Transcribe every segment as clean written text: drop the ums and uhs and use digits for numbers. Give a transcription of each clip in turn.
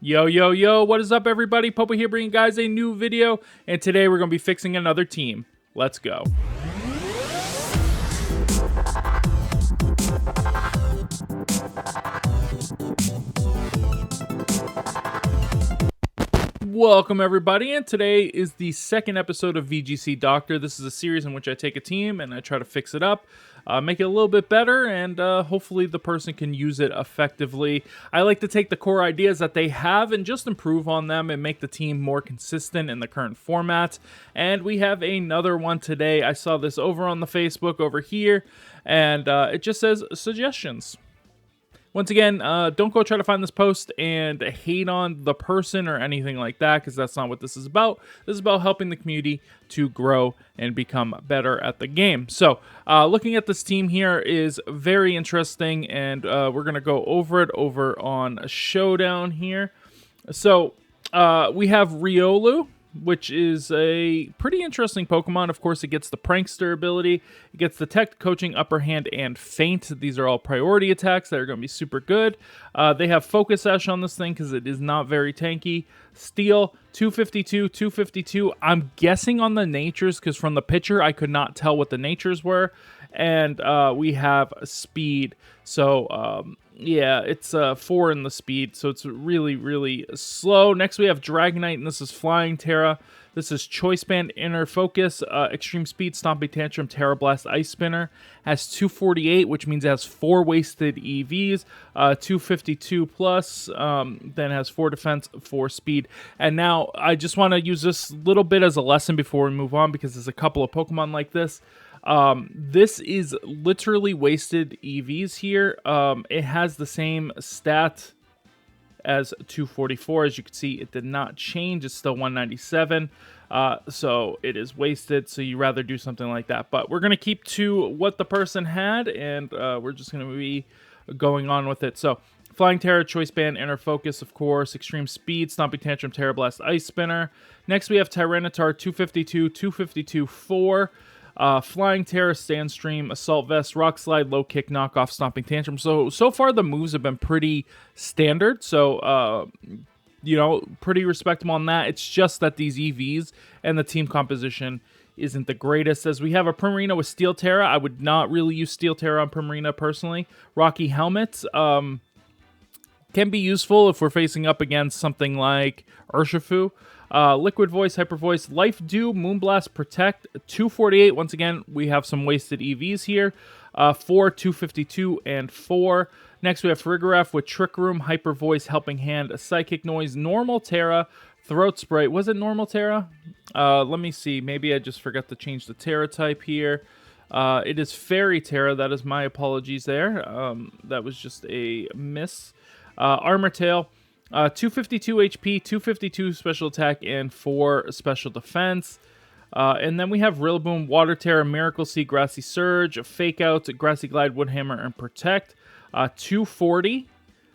Yo, yo, yo, what is up, everybody? Popo here bringing you guys a new video, and today we're going to be fixing another team. Let's go. Welcome, everybody, and today is the second episode of VGC Doctor. This is a series in which I take a team and I try to fix it up, make it a little bit better, and hopefully the person can use it effectively. I like to take the core ideas that they have and just improve on them and make the team more consistent in the current format. And we have another one today. I saw this over on the Facebook over here, and it just says suggestions. Once again, don't go try to find this post and hate on the person or anything like that, because that's not what this is about. This is about helping the community to grow and become better at the game. So, looking at this team here is very interesting, and we're going to go over it over on Showdown here. So, we have Riolu, which is a pretty interesting Pokemon. Of course, it gets the Prankster ability, it gets the Tech, Coaching, Upper Hand, and Feint. These are all priority attacks that are going to be super good. They have Focus Sash on this thing because it is not very tanky. Steel, 252, 252. I'm guessing on the natures because from the picture, I could not tell what the natures were. And we have Speed. So, yeah, it's 4 in the speed, so it's really, really slow. Next, we have Dragonite, and this is Flying Terra. This is Choice Band, Inner Focus, Extreme Speed, Stomping Tantrum, Terra Blast, Ice Spinner. Has 248, which means it has 4 wasted EVs, 252 plus, then has 4 defense, 4 speed. And now, I just want to use this little bit as a lesson before we move on, because there's a couple of Pokemon like this. This is literally wasted EVs here. It has the same stat as 244. As you can see, it did not change. It's still 197. So it is wasted. So you rather do something like that. But we're going to keep to what the person had, and we're just going to be going on with it. So Flying Terra, Choice Band, Inner Focus, of course, Extreme Speed, Stomping Tantrum, Terra Blast, Ice Spinner. Next, we have Tyranitar, 252, 252, 4. Flying Terra, Sandstream, Assault Vest, Rock Slide, Low Kick, Knockoff, Stomping Tantrum. So far the moves have been pretty standard. So, pretty respectable on that. It's just that these EVs and the team composition isn't the greatest. As we have a Primarina with Steel Terra. I would not really use Steel Terra on Primarina personally. Rocky Helmet can be useful if we're facing up against something like Urshifu. Liquid Voice, Hyper Voice, Life Dew, Moonblast, Protect, 248. Once again, we have some wasted EVs here. 4, 252, and 4. Next, we have Farigiraf with Trick Room, Hyper Voice, Helping Hand, Psychic Noise, Normal Terra, Throat Spray. Was it Normal Terra? Let me see. Maybe I just forgot to change the Terra type here. It is Fairy Terra. That is my apologies there. That was just a miss. Armor Tail. 252 HP, 252 special attack, and 4 special defense. And then we have Rillaboom, Water Terra, Miracle Seed, Grassy Surge, Fake Out, Grassy Glide, Woodhammer, and Protect. 240,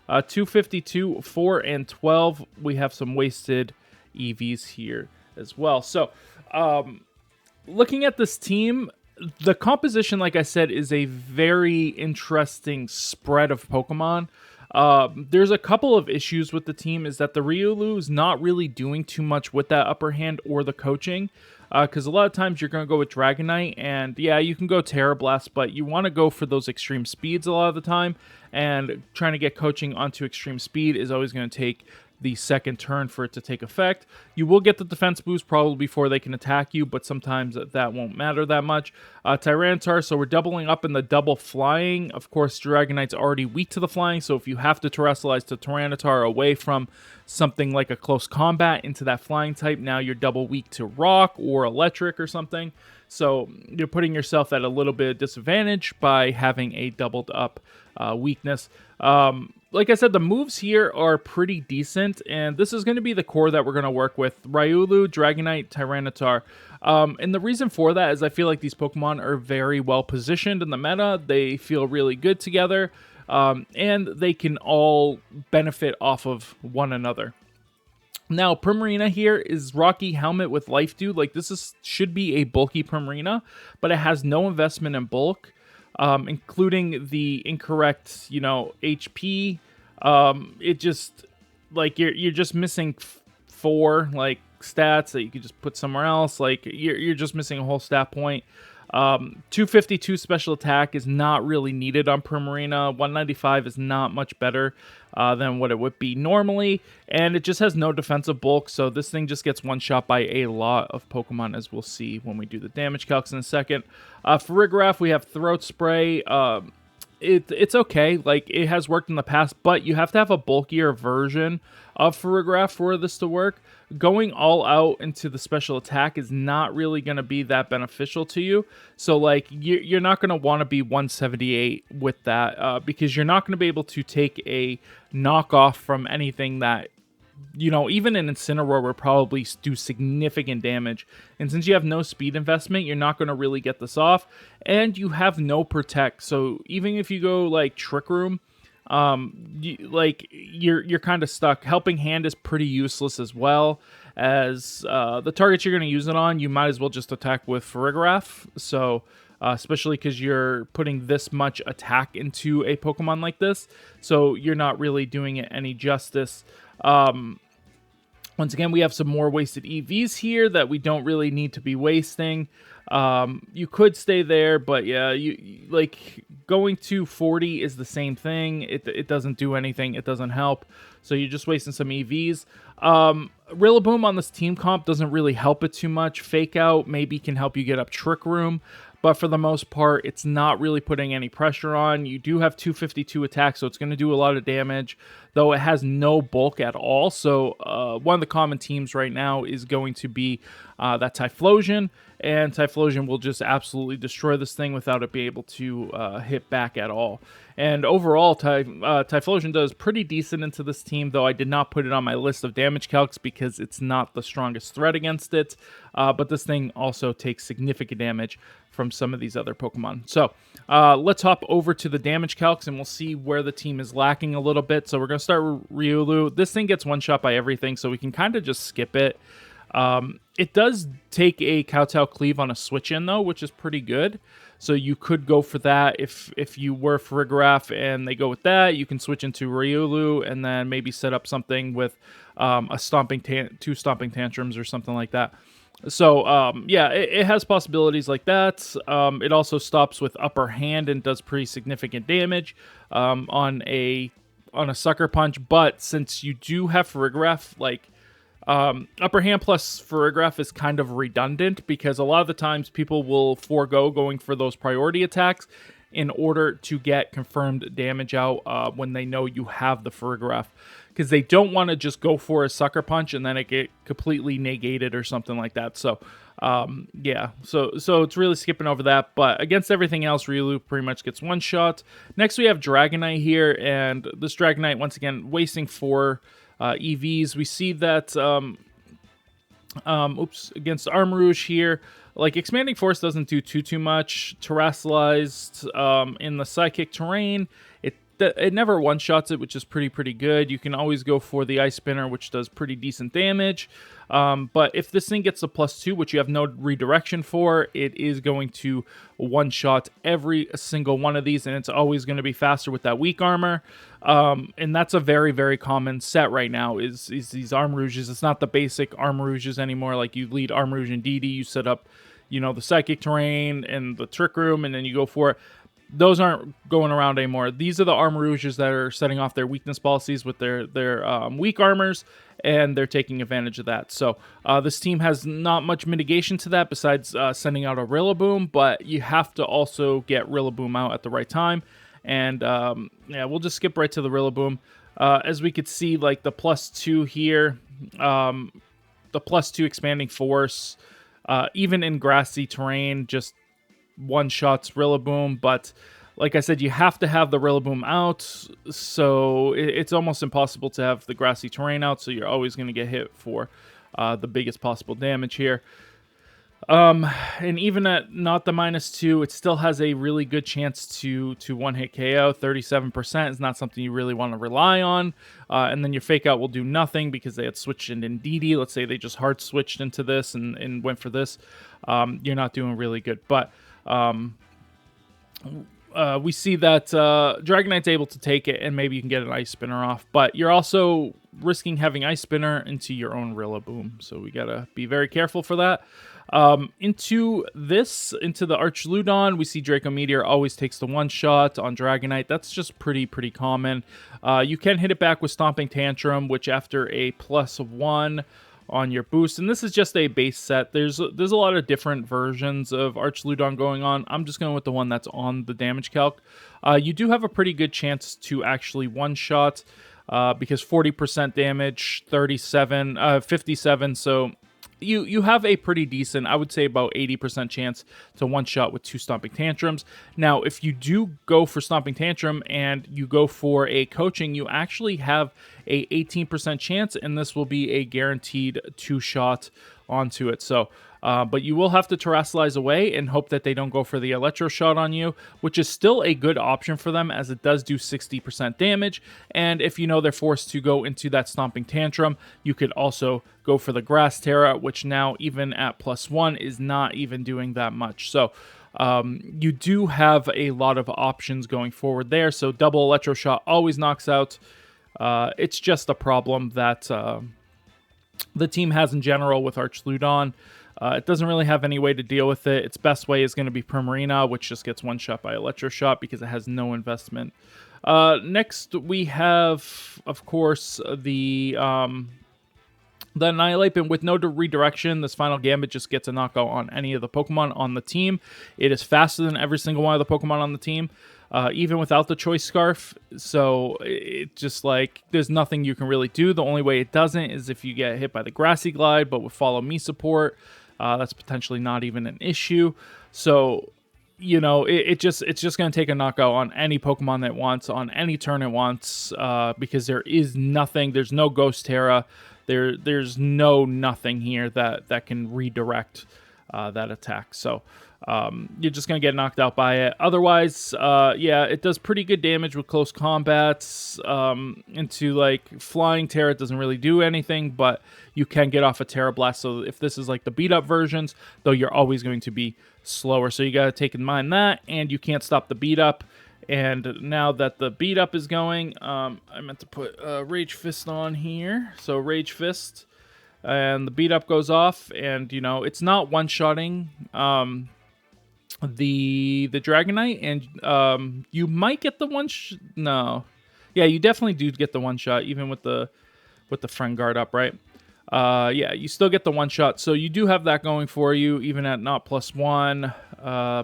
252, 4, and 12. We have some wasted EVs here as well. So, looking at this team, the composition, like I said, is a very interesting spread of Pokemon. There's a couple of issues with the team, is that the Riolu is not really doing too much with that upper hand or the coaching, because a lot of times you're going to go with Dragonite, and yeah, you can go Terra Blast, but you want to go for those extreme speeds a lot of the time, and trying to get coaching onto extreme speed is always going to take the second turn for it to take effect. You will get the defense boost probably before they can attack you, but sometimes that won't matter that much. Tyranitar, so we're doubling up in the double flying. Of course, Dragonite's already weak to the flying, so if you have to terrestrialize to Tyranitar away from something like a close combat into that flying type, now you're double weak to rock or electric or something. So you're putting yourself at a little bit of disadvantage by having a doubled up weakness. Like I said, the moves here are pretty decent, and this is going to be the core that we're going to work with. Riolu, Dragonite, Tyranitar. And the reason for that is I feel like these Pokemon are very well positioned in the meta. They feel really good together, and they can all benefit off of one another. Now, Primarina here is Rocky Helmet with Life Dew. Like, should be a bulky Primarina, but it has no investment in bulk. Including the incorrect, HP. It just like you're just missing 4 like stats that you could just put somewhere else. Like you're just missing a whole stat point. 252 special attack is not really needed on Primarina. 195 is not much better than what it would be normally, and it just has no defensive bulk, so this thing just gets one shot by a lot of Pokemon, as we'll see when we do the damage calcs in a second. For Rigraph, we have Throat Spray. It's okay, like it has worked in the past, but you have to have a bulkier version of Farigiraf for this to work. Going all out into the special attack is not really going to be that beneficial to you. So like you're not going to want to be 178 with that because you're not going to be able to take a knockoff from anything that, you know, even an Incineroar would probably do significant damage. And since you have no speed investment, you're not going to really get this off. And you have no protect. So even if you go like Trick Room, you're kind of stuck. Helping Hand is pretty useless as well. As the targets you're going to use it on, you might as well just attack with Farigiraf. So especially because you're putting this much attack into a Pokemon like this. So you're not really doing it any justice. Once again, we have some more wasted EVs here that we don't really need to be wasting. You could stay there, but yeah, you like going to 40 is the same thing. It doesn't do anything. It doesn't help. So you're just wasting some EVs. Rillaboom on this team comp doesn't really help it too much. Fake Out maybe can help you get up Trick Room, but for the most part, it's not really putting any pressure on. You do have 252 attack, so it's going to do a lot of damage, though it has no bulk at all. So one of the common teams right now is going to be that Typhlosion, and Typhlosion will just absolutely destroy this thing without it being able to hit back at all. And overall, Typhlosion does pretty decent into this team, though I did not put it on my list of damage calcs because it's not the strongest threat against it. But this thing also takes significant damage from some of these other Pokemon. So let's hop over to the damage calcs and we'll see where the team is lacking a little bit. So we're going to start with Riolu. This thing gets one shot by everything, so we can kind of just skip it. It does take a Kowtow Cleave on a switch in though, which is pretty good. So you could go for that if you were Farigiraf and they go with that. You can switch into Riolu and then maybe set up something with a two Stomping Tantrums or something like that. So yeah, it has possibilities like that. It also stops with Upper Hand and does pretty significant damage on a Sucker Punch. But since you do have Farigiraf, like Upper Hand plus Farigiraf is kind of redundant because a lot of the times people will forego going for those priority attacks in order to get confirmed damage out when they know you have the Farigiraf, because they don't want to just go for a Sucker Punch and then it get completely negated or something like that. So yeah, so it's really skipping over that. But against everything else, Riolu pretty much gets one shot. Next we have Dragonite here, and this Dragonite once again wasting 4 EVs. We see that against Armarouge here, like Expanding Force doesn't do too much. Terrestrialized in the Psychic terrain, it never one-shots it, which is pretty good. You can always go for the Ice Spinner, which does pretty decent damage. But if this thing gets a +2, which you have no redirection for, it is going to one-shot every single one of these, and it's always going to be faster with that weak armor. And that's a very common set right now, is these Armarouges. It's not the basic Armarouges anymore. Like you lead Armarouge and DD, you set up, you know, the Psychic terrain and the Trick Room, and then you go for it. Those aren't going around anymore. These are the Armarouges that are setting off their weakness policies with their weak armors, and they're taking advantage of that. So this team has not much mitigation to that besides sending out a Rillaboom, but you have to also get Rillaboom out at the right time. And yeah, we'll just skip right to the Rillaboom. As we could see, like the +2 here, the +2 Expanding Force, even in grassy terrain, just one-shots Rillaboom. But like I said, you have to have the Rillaboom out, so it's almost impossible to have the grassy terrain out, so you're always going to get hit for the biggest possible damage here. And even at not the -2, it still has a really good chance to one-hit KO. 37% is not something you really want to rely on. And then your Fake Out will do nothing because they had switched into DD. Let's say they just hard switched into this and went for this. You're not doing really good. But we see that Dragonite's able to take it, and maybe you can get an Ice Spinner off. But you're also risking having Ice Spinner into your own Rillaboom. So we gotta be very careful for that. Into the Archludon, we see Draco Meteor always takes the one-shot on Dragonite. That's just pretty common. You can hit it back with Stomping Tantrum, which after a +1 on your boost, and this is just a base set. There's a lot of different versions of Archludon going on. I'm just going with the one that's on the damage calc. You do have a pretty good chance to actually one-shot because 40% damage, 57, so you have a pretty decent, I would say about 80% chance to one-shot with 2 Stomping Tantrums. Now, if you do go for Stomping Tantrum and you go for a coaching, you actually have a 18% chance, and this will be a guaranteed 2-shot onto it. So, but you will have to Terrasilize away and hope that they don't go for the Electro Shot on you, which is still a good option for them as it does do 60% damage. And if you know they're forced to go into that Stomping Tantrum, you could also go for the Grass Terra, which now even at +1 is not even doing that much. So you do have a lot of options going forward there. So double Electro Shot always knocks out. It's just a problem that the team has in general with Archludon. It doesn't really have any way to deal with it. Its best way is going to be Primarina, which just gets one-shot by Electro Shot because it has no investment. Next, we have, of course, the Annihilate, and with no redirection, this final Gambit just gets a knockout on any of the Pokemon on the team. It is faster than every single one of the Pokemon on the team, even without the Choice Scarf. So it just like, there's nothing you can really do. The only way it doesn't is if you get hit by the Grassy Glide, but with Follow Me support, that's potentially not even an issue. So, you know, it's just going to take a knockout on any Pokemon that wants, on any turn it wants, because there is nothing. There's no Ghost Terra. There's no nothing here that can redirect that attack. So you're just going to get knocked out by it. Otherwise, yeah, it does pretty good damage with close combats. Into like Flying Terra, it doesn't really do anything, but you can get off a Terra Blast. So if this is like the beat up versions, though, you're always going to be slower. So you got to take in mind that, and you can't stop the beat up. And now that the beat up is going, I meant to put Rage Fist on here. So Rage Fist, and the beat up goes off, and you know it's not one-shotting the Dragonite, and you might get the no, yeah, you definitely do get the one shot even with the Friend Guard up, right? Yeah, you still get the one shot, so you do have that going for you even at not +1,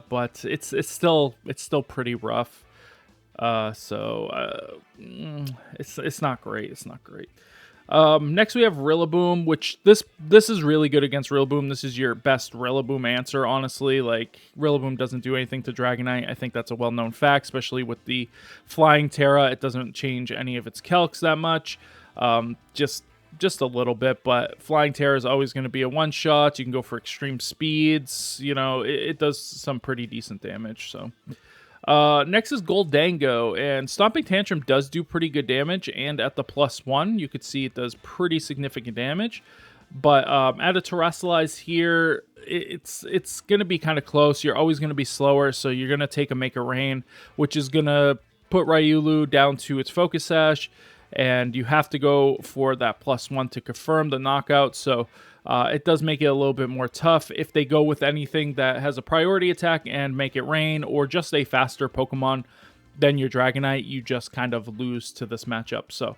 but it's still pretty rough. So it's not great. It's not great. Next we have Rillaboom, which this is really good against Rillaboom. This is your best Rillaboom answer, honestly. Like, Rillaboom doesn't do anything to Dragonite. I think that's a well-known fact, especially with the Flying Terra. It doesn't change any of its calcs that much. Just a little bit, but Flying Terra is always going to be a one-shot. You can go for extreme speeds. You know, it does some pretty decent damage, so... next is Goldango, and Stomping Tantrum does do pretty good damage, and at the +1, you could see it does pretty significant damage. But at a Terrasilize here, it's going to be kind of close. You're always going to be slower, so you're going to take a Make It Rain, which is going to put Riolu down to its Focus Sash, and you have to go for that +1 to confirm the knockout, so... it does make it a little bit more tough if they go with anything that has a priority attack and Make It Rain, or just a faster Pokemon than your Dragonite. You just kind of lose to this matchup. So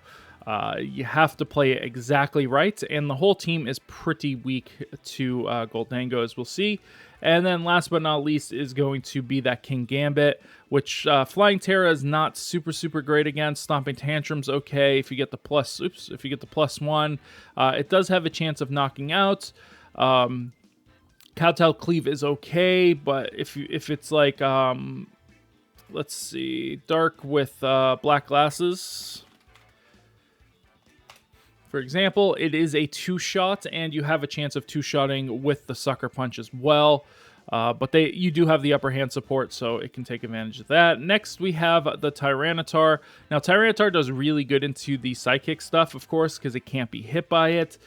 you have to play it exactly right, and the whole team is pretty weak to Goldango, as we'll see. And then last but not least is going to be that King Gambit, which Flying Terra is not super great against. Stomping Tantrum's okay if you get the +1. It does have a chance of knocking out. Cowtail Cleave is okay, but if it's like let's see, Dark with Black Glasses, for example, it is a 2-shot, and you have a chance of 2-shotting with the Sucker Punch as well. But you do have the upper hand support, so it can take advantage of that. Next, we have the Tyranitar. Now, Tyranitar does really good into the Psychic stuff, of course, because it can't be hit by it.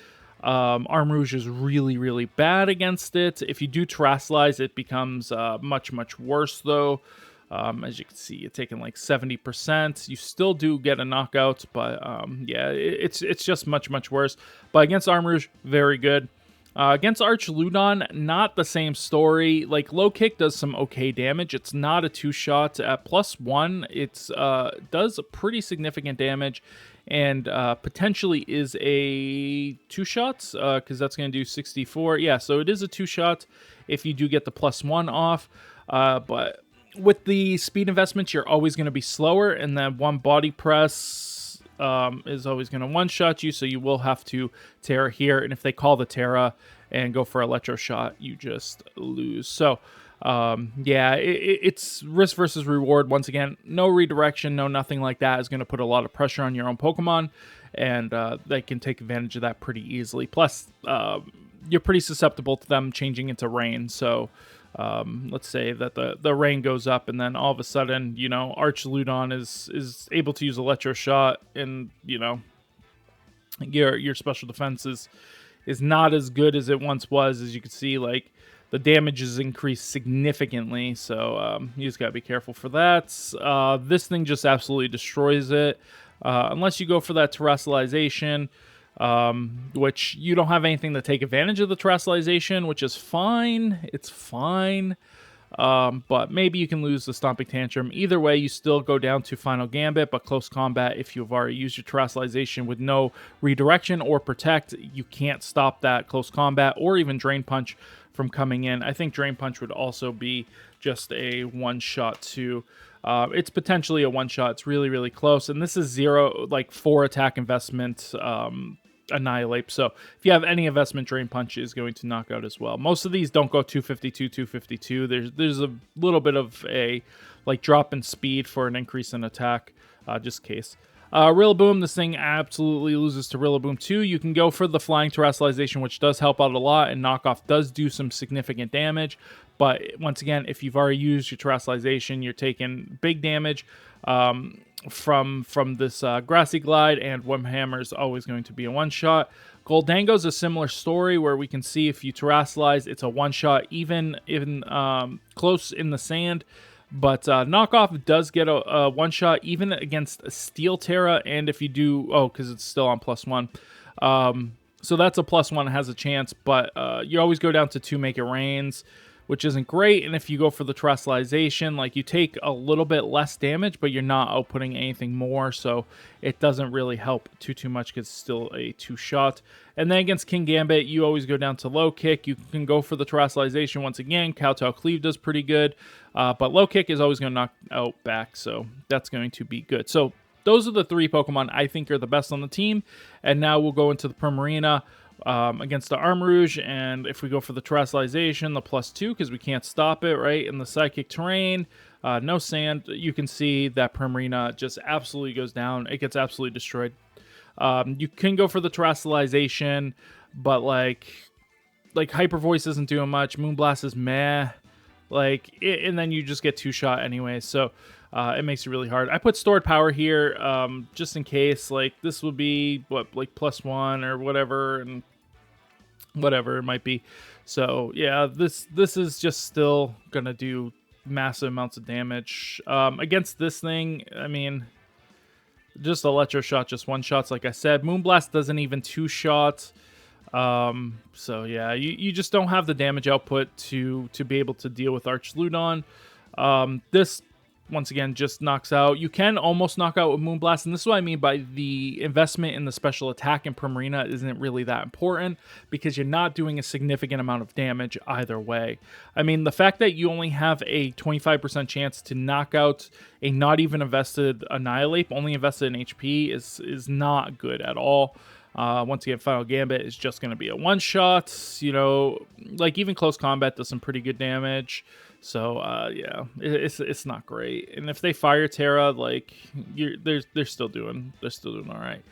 Armrouge is really bad against it. If you do Terrasilize, it becomes much worse, though. As you can see, you're taking like 70%. You still do get a knockout, but yeah, it's just much worse. But against Armarouge, very good. Against Archludon, not the same story. Like, low kick does some okay damage. It's not a 2-shot. At +1, it's does pretty significant damage, and potentially is a 2-shot, because that's going to do 64. Yeah, so it is a 2-shot if you do get the +1 off. But with the speed investments, you're always going to be slower, and then one body press is always going to one-shot you, so you will have to Terra here, and if they call the Terra and go for Electro Shot, you just lose. So yeah, it's risk versus reward. Once again, no redirection, no nothing like that is going to put a lot of pressure on your own Pokemon, and they can take advantage of that pretty easily. Plus, you're pretty susceptible to them changing into rain, so let's say that the rain goes up, and then all of a sudden, you know, Archludon is able to use Electro Shot, and you know, your special defense is not as good as it once was. As you can see, like, the damage is increased significantly, so you just gotta be careful for that. This thing just absolutely destroys it, unless you go for that terrestrialization, which you don't have anything to take advantage of the terrestrialization, which is fine. It's fine. But maybe you can lose the Stomping Tantrum. Either way, you still go down to Final Gambit, but close combat, if you've already used your terrestrialization with no redirection or protect, you can't stop that close combat or even Drain Punch from coming in. I think Drain Punch would also be just a one-shot too. It's potentially a one-shot. It's really close, and this is 4 attack investment Annihilate. So if you have any investment, Drain Punch is going to knock out as well. Most of these don't go 252. There's a little bit of a drop in speed for an increase in attack, just in case. Rillaboom, this thing absolutely loses to Rillaboom 2. You can go for the Flying Terrestrialization, which does help out a lot, and Knockoff does do some significant damage. But once again, if you've already used your Terrestrialization, you're taking big damage from this Grassy Glide, and Webhammer is always going to be a one-shot. Goldango is a similar story, where we can see if you Terrestrialize, it's a one-shot, even close in the sand. But Knockoff does get a one-shot, even against Steel Terra, and if you do... because it's still on +1. So that's a +1, has a chance, but you always go down to 2 Make It Rains, which isn't great. And if you go for the Terrestrialization, you take a little bit less damage, but you're not outputting anything more, so it doesn't really help too much, because it's still a 2-shot. And then against King Gambit, you always go down to Low Kick. You can go for the Terrestrialization once again. Kowtow Cleave does pretty good, but Low Kick is always going to knock out back, so that's going to be good. So those are the 3 Pokemon I think are the best on the team. And now we'll go into the Primarina against the Armarouge, and if we go for the Terrestrialization, the +2, because we can't stop it, right? In the Psychic Terrain, no sand, you can see that Primarina just absolutely goes down. It gets absolutely destroyed. You can go for the Terrestrialization, but Hyper Voice isn't doing much. Moonblast is meh. And then you just get 2-shot anyway, so it makes it really hard. I put Stored Power here, just in case. This would be, what, +1 or whatever, and whatever it might be. So, yeah, this is just still gonna do massive amounts of damage. Against this thing, I mean, just Electro Shot, just one-shots, like I said. Moonblast doesn't even 2-shot. So yeah, you just don't have the damage output to be able to deal with Archludon. This, once again, just knocks out. You can almost knock out with Moonblast, and this is what I mean by the investment in the special attack in Primarina isn't really that important, because you're not doing a significant amount of damage either way. I mean, the fact that you only have a 25% chance to knock out a not even invested Annihilate, only invested in HP, is not good at all. Once again, Final Gambit is just going to be a one-shot. You know, even close combat does some pretty good damage. So yeah, it's not great. And if they fire Terra, they're still doing all right.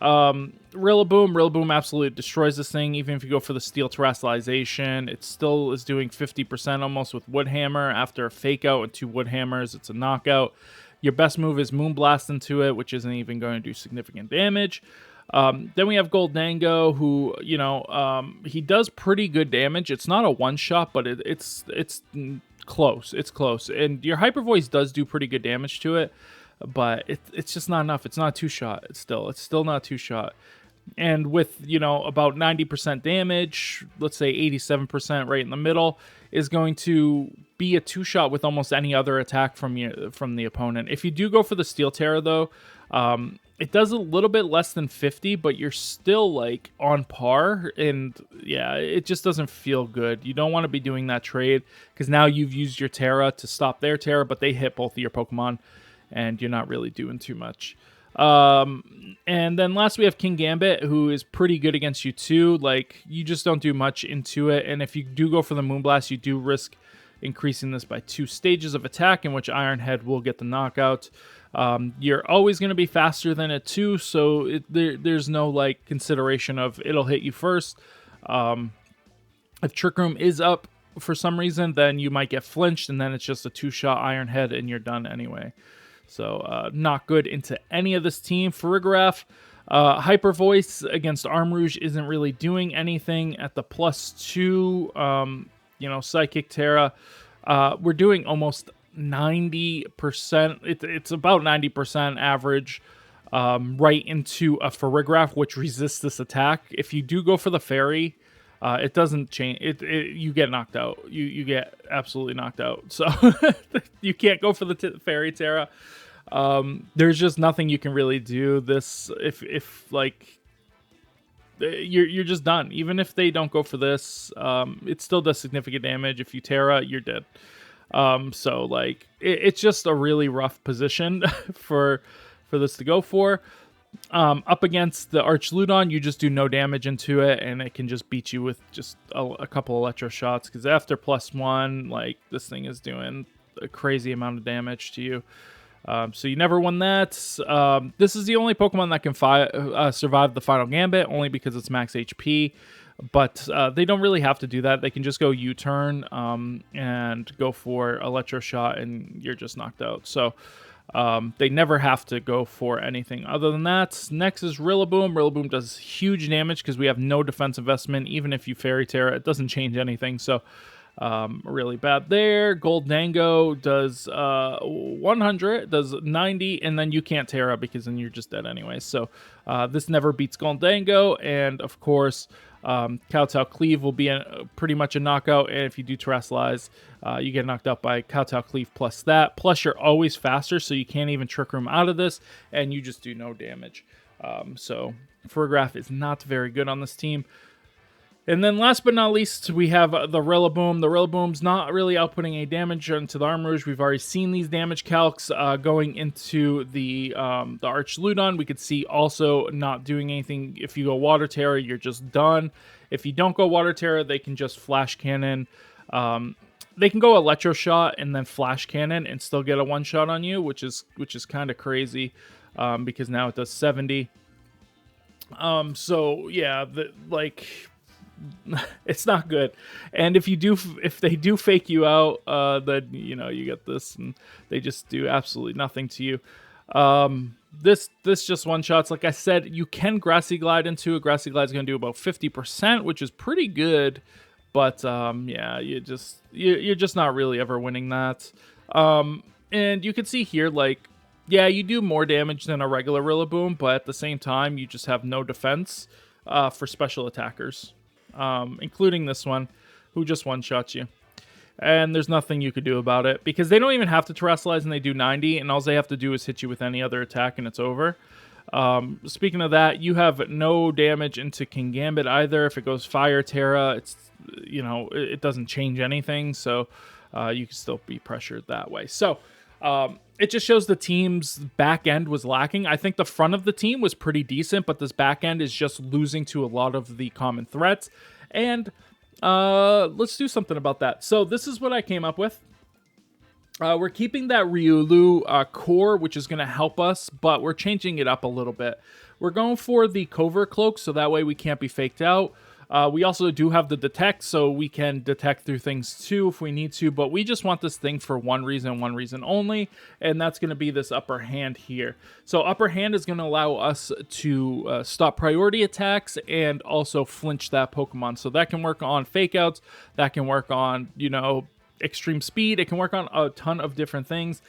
Rillaboom absolutely destroys this thing. Even if you go for the Steel Terrestrialization, it still is doing 50% almost with Woodhammer. After a Fake Out and 2 Woodhammers, it's a knockout. Your best move is Moonblast into it, which isn't even going to do significant damage. Then we have Goldango, who, you know, he does pretty good damage. It's not a one-shot, but it's close. It's close. And your Hyper Voice does do pretty good damage to it, but it's just not enough. It's not a two-shot. It's still not a two-shot. And with, about 90% damage, let's say 87% right in the middle, is going to be a two-shot with almost any other attack from the opponent. If you do go for the Steel Terror, though, it does a little bit less than 50, but you're still, like, on par. And, yeah, it just doesn't feel good. You don't want to be doing that trade, because now you've used your Terra to stop their Terra, but they hit both of your Pokemon, and you're not really doing too much. And then last we have King Gambit, who is pretty good against you too. Like, you just don't do much into it. And if you do go for the Moonblast, you do risk increasing this by 2 stages of attack, in which Iron Head will get the knockout. You're always going to be faster than it too, so there's no like consideration of it'll hit you first. If Trick Room is up for some reason, then you might get flinched, and then it's just a 2-shot Iron Head, and you're done anyway. So, not good into any of this team. Farigiraf, Hyper Voice against Armrouge isn't really doing anything. At the +2, Psychic Terra, we're doing almost 90%. It's about 90% average right into a Farigiraf, which resists this attack. If you do go for the Fairy, it doesn't change. You get knocked out. You get absolutely knocked out. So you can't go for the Fairy Terra. There's just nothing you can really do. This if like you're just done. Even if they don't go for this, it still does significant damage. If you Terra, you're dead. So like it's just a really rough position for this to go for. Up against the Archludon, you just do no damage into it, and it can just beat you with just a couple electro shots, because after +1, like, this thing is doing a crazy amount of damage to you. So you never won that. This is the only Pokemon that can survive the final Gambit, only because it's max HP. But they don't really have to do that. They can just go U-turn and go for electro shot, and you're just knocked out. So they never have to go for anything other than that. Next is Rillaboom. Rillaboom does huge damage because we have no defense investment. Even if you Fairy Terra, it doesn't change anything. So really bad there. Goldango does 100, does 90, and then you can't Terra because then you're just dead anyway. So this never beats Goldango, and of course Kowtow Cleave will be pretty much a knockout, and if you do Terrasilize, you get knocked out by Kowtow Cleave plus that. Plus you're always faster, so you can't even Trick Room out of this, and you just do no damage. So Farigiraf is not very good on this team. And then last but not least, we have the Rillaboom. The Rillaboom's not really outputting any damage into the Armrouge. We've already seen these damage calcs going into the Archludon. We could see also not doing anything. If you go Water Terror, you're just done. If you don't go Water Terror, they can just Flash Cannon. They can go Electro Shot and then Flash Cannon and still get a one-shot on you, which is kind of crazy because now it does 70. So yeah, it's not good. And if they do fake you out, then you get this, and they just do absolutely nothing to you. This just one shots. Like I said, you can Grassy Glide into it. Grassy Glide is going to do about 50%, which is pretty good. But yeah, you're just not really ever winning that. And you can see here, like, yeah, you do more damage than a regular Rillaboom, but at the same time, you just have no defense for special attackers. Including this one, who just one-shots you. And there's nothing you could do about it, because they don't even have to Terrasilize, and they do 90, and all they have to do is hit you with any other attack, and it's over. Speaking of that, you have no damage into King Gambit either. If it goes Fire Terra, it's, it doesn't change anything, so you can still be pressured that way. So, it just shows the team's back end was lacking. I think the front of the team was pretty decent, but this back end is just losing to a lot of the common threats. And let's do something about that. So this is what I came up with. We're keeping that Riolu core, which is going to help us, but we're changing it up a little bit. We're going for the Covert Cloak, so that way we can't be faked out. We also do have the Detect, so we can detect through things too if we need to, but we just want this thing for one reason only, and that's going to be this Upper Hand here. So Upper Hand is going to allow us to stop priority attacks and also flinch that Pokemon. So that can work on Fake Outs, that can work on, extreme speed. It can work on a ton of different things.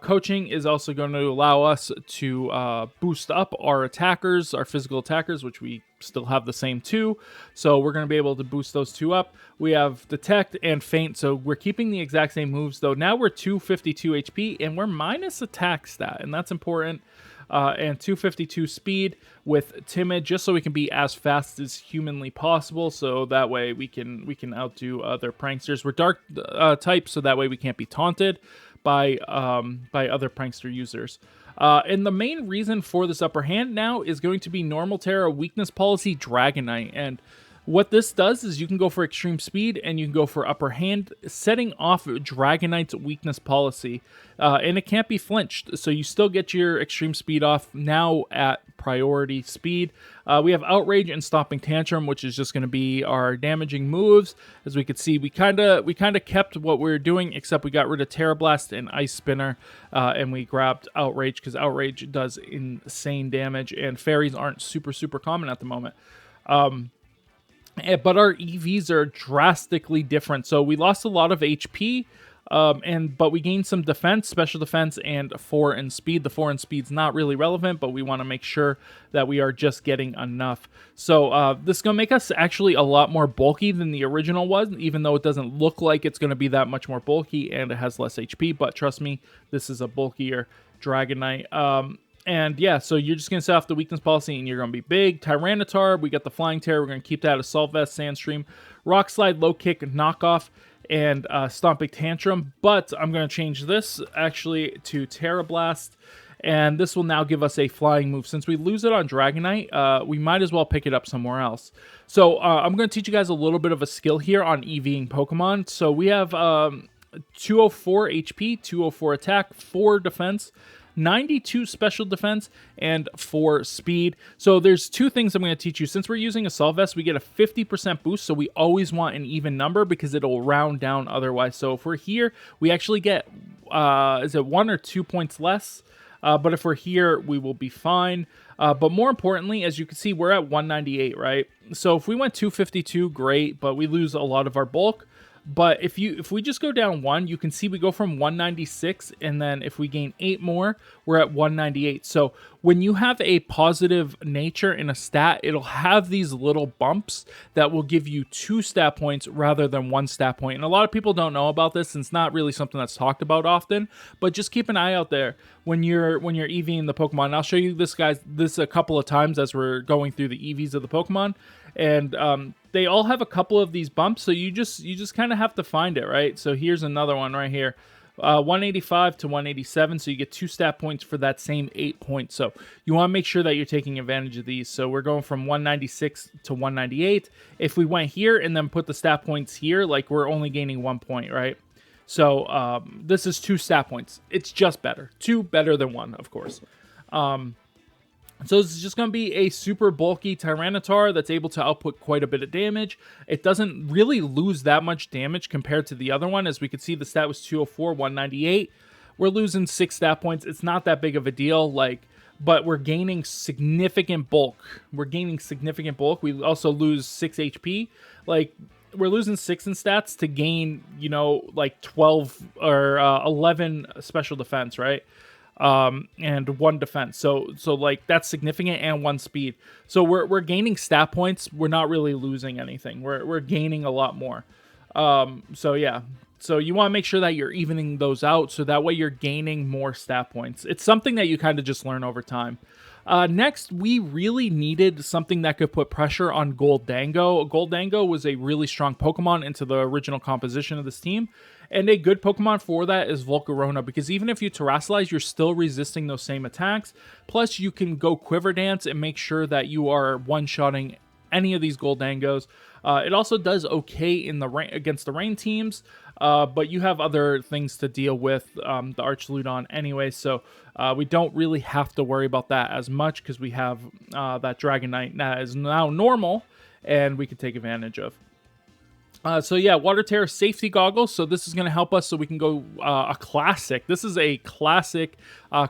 Coaching is also going to allow us to boost up our attackers, our physical attackers, which we still have the same two. So we're going to be able to boost those two up. We have Detect and Feint, so we're keeping the exact same moves, though now we're 252 HP, and we're minus attack stat, and that's important. And 252 speed with Timid, just so we can be as fast as humanly possible. So that way we can outdo other pranksters. We're dark type, so that way we can't be taunted by other prankster users. And the main reason for this upper hand now is going to be Normal Terra Weakness Policy Dragonite. And what this does is you can go for extreme speed and you can go for upper hand, setting off Dragonite's weakness policy. And it can't be flinched, so you still get your extreme speed off now at priority speed. We have Outrage and Stomping Tantrum, which is just going to be our damaging moves. As we could see, we kind of kept what we were doing, except we got rid of Terra Blast and Ice Spinner, and we grabbed Outrage because Outrage does insane damage, and fairies aren't super common at the moment. But our EVs are drastically different. So we lost a lot of HP, but we gained some defense, special defense, and 4 in speed. The 4 in speed's not really relevant, but we want to make sure that we are just getting enough. So this is going to make us actually a lot more bulky than the original was, even though it doesn't look like it's going to be that much more bulky, and it has less HP. But trust me, this is a bulkier Dragonite. And yeah, so you're just going to set off the weakness policy and you're going to be big. Tyranitar, we got the Flying Terror. We're going to keep that. Assault Vest, Sandstream, Rock Slide, Low Kick, Knockoff, and Stomping Tantrum. But I'm going to change this actually to Terra Blast. And this will now give us a flying move. Since we lose it on Dragonite, we might as well pick it up somewhere else. So I'm going to teach you guys a little bit of a skill here on EVing Pokemon. So we have 204 HP, 204 attack, 4 defense, 92 special defense, and 4 speed. So there's 2 things I'm going to teach you. Since we're using Assault Vest, we get a 50% boost, so we always want an even number because it'll round down otherwise. So if we're here, we actually get, is it 1 or 2 points less? But if we're here, we will be fine. But more importantly, as you can see, we're at 198, right? So if we went 252, great, but we lose a lot of our bulk. But if we just go down 1, you can see we go from 196, and then if we gain 8 more, we're at 198. So when you have a positive nature in a stat, it'll have these little bumps that will give you 2 stat points rather than 1 stat point. And a lot of people don't know about this, and it's not really something that's talked about often. But just keep an eye out there when you're EVing the Pokemon. And I'll show you this a couple of times as we're going through the EVs of the Pokemon. And they all have a couple of these bumps, so you just kind of have to find it, right? So here's another one right here, 185 to 187, so you get 2 stat points for that same 8 points. So you want to make sure that you're taking advantage of these. So we're going from 196 to 198. If we went here and then put the stat points here, like we're only gaining 1 point, right? So this is 2 stat points. It's just better. 2 better than 1, of course. So this is just going to be a super bulky Tyranitar that's able to output quite a bit of damage. It doesn't really lose that much damage compared to the other one. As we can see, the stat was 204, 198. We're losing 6 stat points. It's not that big of a deal, but we're gaining significant bulk. We also lose 6 HP. We're losing 6 in stats to gain, 12 or 11 special defense, right? And 1 defense. So that's significant, and 1 speed. So we're gaining stat points. We're not really losing anything. We're gaining a lot more. So yeah. So you want to make sure that you're evening those out, so that way you're gaining more stat points. It's something that you kind of just learn over time. Next, we really needed something that could put pressure on Goldango. Goldango was a really strong Pokemon into the original composition of this team. And a good Pokemon for that is Volcarona, because even if you Terrasilize, you're still resisting those same attacks. Plus, you can go Quiver Dance and make sure that you are one-shotting any of these Goldangos. It also does okay in the against the rain teams, but you have other things to deal with, the Archludon anyway, so we don't really have to worry about that as much because we have that Dragonite that is now normal and we can take advantage of. So yeah, Water Terror Safety Goggles. So this is going to help us so we can go a classic. This is a classic